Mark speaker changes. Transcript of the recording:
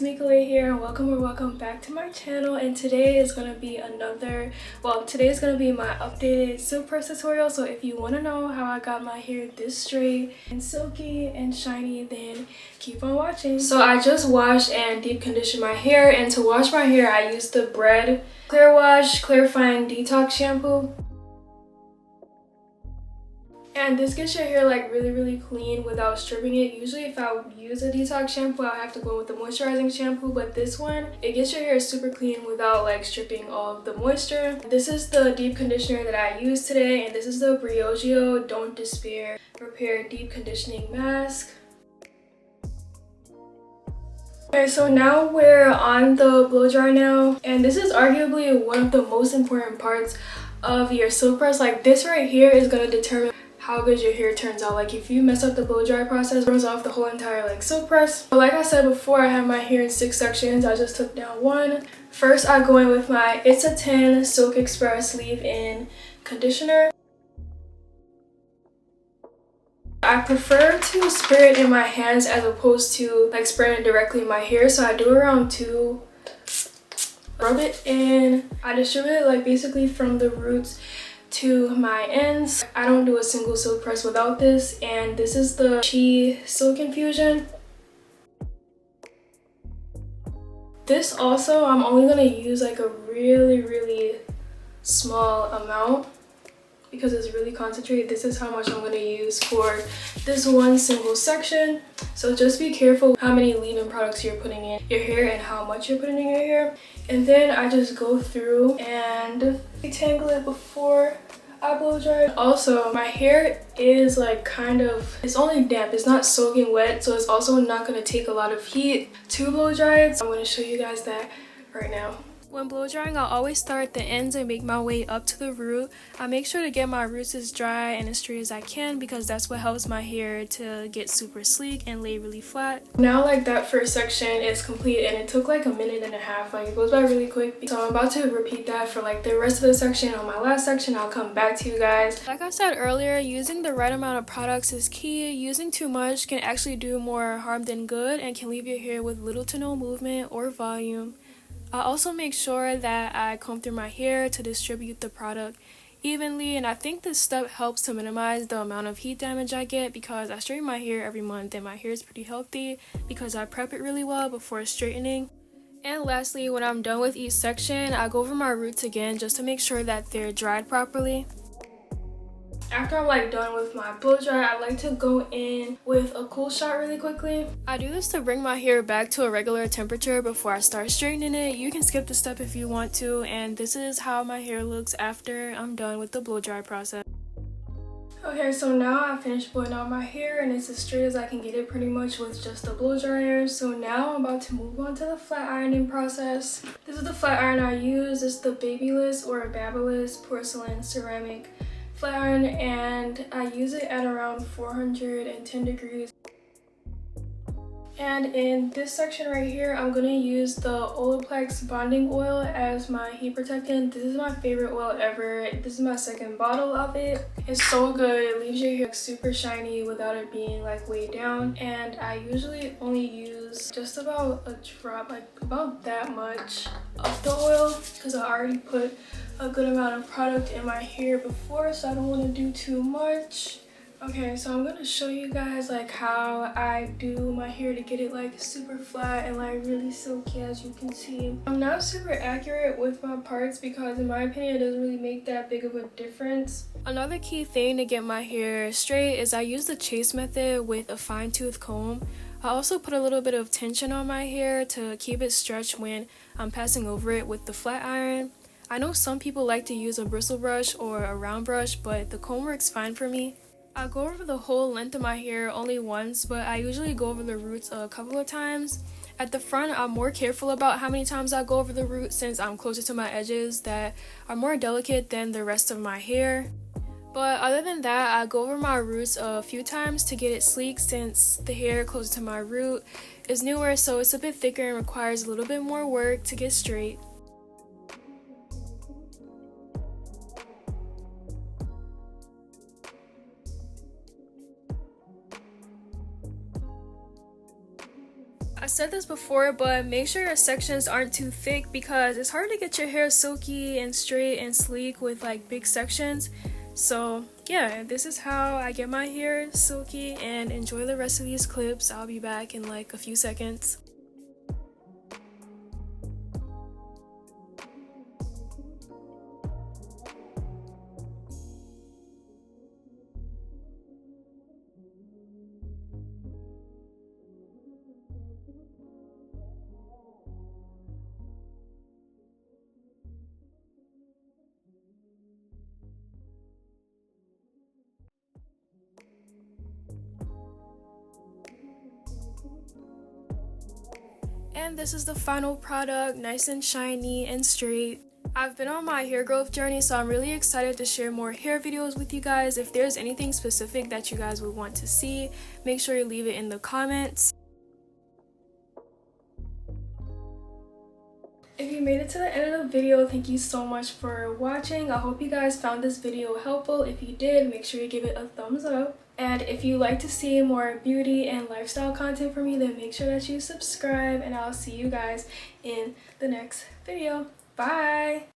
Speaker 1: Nicolay here, and welcome back to my channel. And today is gonna be my updated silk press tutorial. So if you want to know how I got my hair this straight and silky and shiny, then keep on watching. So I just washed and deep conditioned my hair, and to wash my hair I used the Bread Clear Wash Clarifying Detox Shampoo. And this gets your hair like really clean without stripping it. Usually if I use a detox shampoo, I'll have to go with the moisturizing shampoo, but this one, it gets your hair super clean without like stripping all of the moisture. This is the deep conditioner that I used today, and this is the Briogeo Don't Despair Repair Deep Conditioning Mask. Okay, so now we're on the blow dry now, and this is arguably one of the most important parts of your silk press. Like, this right here is going to determine how good your hair turns out. Like, if you mess up the blow dry process, it throws off the whole entire like silk press. But like I said before, I have my hair in 6 sections. I just took down one. First, I go in with my It's a 10 Silk Express Leave-In Conditioner. I prefer to spray it in my hands as opposed to like spraying it directly in my hair, so I do around 2. Rub it in. I distribute it like basically from the roots to my ends. I don't do a single silk press without this, and this is the Chi Silk Infusion. This also, I'm only gonna use like a really small amount because it's really concentrated. This is how much I'm gonna use for this one single section. So just be careful how many leave-in products you're putting in your hair and how much you're putting in your hair. And then I just go through and detangle it before I blow dry it. Also, my hair is like it's only damp, it's not soaking wet, so it's also not gonna take a lot of heat to blow dry it. So I'm gonna show you guys that right now. When blow drying, I'll always start at the ends and make my way up to the root. I make sure to get my roots as dry and as straight as I can because that's what helps my hair to get super sleek and lay really flat. Now like that first section is complete, and it took like a minute and a half. Like, it goes by really quick. So I'm about to repeat that for like the rest of the section. On my last section, I'll come back to you guys. Like I said earlier, using the right amount of products is key. Using too much can actually do more harm than good and can leave your hair with little to no movement or volume. I also make sure that I comb through my hair to distribute the product evenly, and I think this step helps to minimize the amount of heat damage I get because I straighten my hair every month and my hair is pretty healthy because I prep it really well before straightening. And lastly, when I'm done with each section, I go over my roots again just to make sure that they're dried properly. After I'm like done with my blow dry, I like to go in with a cool shot really quickly. I do this to bring my hair back to a regular temperature before I start straightening it. You can skip the step if you want to, and this is how my hair looks after I'm done with the blow dry process. Okay, so now I finished blowing out my hair, and it's as straight as I can get it pretty much with just the blow dryer. So now I'm about to move on to the flat ironing process. This is the flat iron I use. It's the Babyless or Babyliss Porcelain Ceramic Flat iron, and I use it at around 410 degrees. And in this section right here, I'm gonna use the Olaplex bonding oil as my heat protectant. This is my favorite oil ever. This is my second bottle of it. It's so good. It leaves your hair super shiny without it being like weighed down. And I usually only use just about a drop, like about that much of the oil, because I already put a good amount of product in my hair before, so I don't want to do too much. Okay, so I'm gonna show you guys like how I do my hair to get it like super flat and like really silky. As you can see, I'm not super accurate with my parts because in my opinion it doesn't really make that big of a difference. Another key thing to get my hair straight is I use the chase method with a fine tooth comb. I also put a little bit of tension on my hair to keep it stretched when I'm passing over it with the flat iron. I know some people like to use a bristle brush or a round brush, but the comb works fine for me. I go over the whole length of my hair only once, but I usually go over the roots a couple of times. At the front, I'm more careful about how many times I go over the root since I'm closer to my edges that are more delicate than the rest of my hair. But other than that, I go over my roots a few times to get it sleek since the hair closer to my root is newer, so it's a bit thicker and requires a little bit more work to get straight. said this before, but make sure your sections aren't too thick because it's hard to get your hair silky and straight and sleek with like big sections. So yeah, this is how I get my hair silky, and enjoy the rest of these clips. I'll be back in like a few seconds. And this is the final product, nice and shiny and straight. I've been on my hair growth journey, so I'm really excited to share more hair videos with you guys. If there's anything specific that you guys would want to see, make sure you leave it in the comments. If you made it to the end of the video, thank you so much for watching. I hope you guys found this video helpful. If you did, make sure you give it a thumbs up. And if you like to see more beauty and lifestyle content from me, then make sure that you subscribe, and I'll see you guys in the next video. Bye!